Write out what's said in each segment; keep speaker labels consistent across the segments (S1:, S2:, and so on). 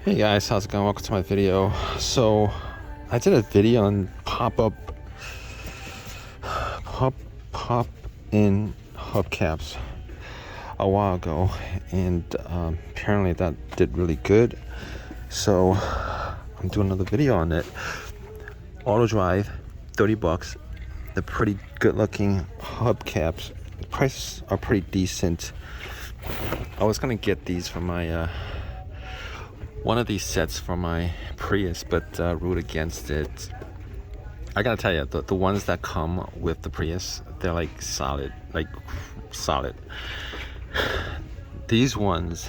S1: Hey guys, how's it going? Welcome to my video. So I did a video on pop in hubcaps a while ago, and apparently that did really good. So I'm doing another video on it. Auto drive, $30. They're pretty good looking hubcaps. The prices are pretty decent. I was gonna get these for my one of these sets for my Prius, but ruled against it. I gotta tell you, the ones that come with the Prius, they're like solid, These ones,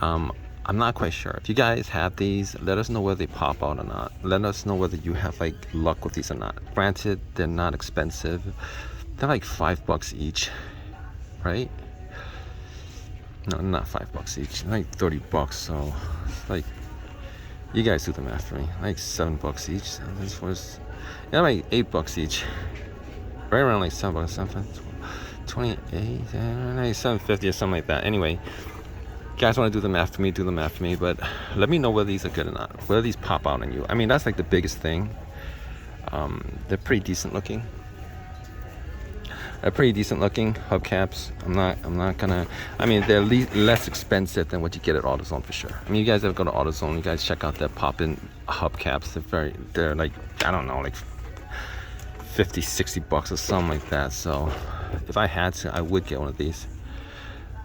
S1: I'm not quite sure. If you guys have these, let us know whether they pop out or not. Let us know whether you have like luck with these or not. Granted, they're not expensive. They're like $5 each, right? No, not $5 each. Like $30. So it's like, you guys do the math for me. Like $7 each. So this was, yeah, like $8 each. Right around like $7, 28, like $7.50 or something like that. Anyway, you guys want to do the math for me? Do the math for me. But let me know whether these are good or not. Whether these pop out on you. I mean, that's like the biggest thing. They're pretty decent looking. Pretty decent looking hubcaps. I'm not gonna. I mean, they're less expensive than what you get at AutoZone for sure. I mean, you guys ever go to AutoZone? You guys check out their pop-in hubcaps. They're like, I don't know, like $50-$60 or something like that. So if I had to, I would get one of these.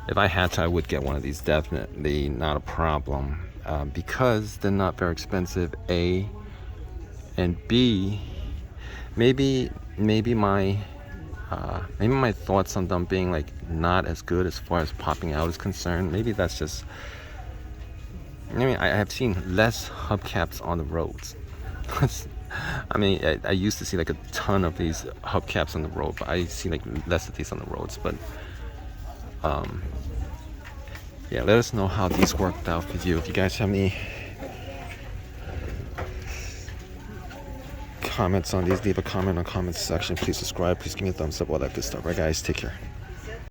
S1: If I had to, I would get one of these. Definitely not a problem, because they're not very expensive. A and B, maybe my thoughts on them being like not as good as far as popping out is concerned. Maybe that's just, I mean, I have seen less hubcaps on the roads. I mean, I used to see like a ton of these hubcaps on the road, but I see like less of these on the roads. But yeah, let us know how these worked out for you. If you guys have any comments on these, leave a comment on the comments section. Please subscribe, please give me a thumbs up, all that good stuff. Right guys, take care.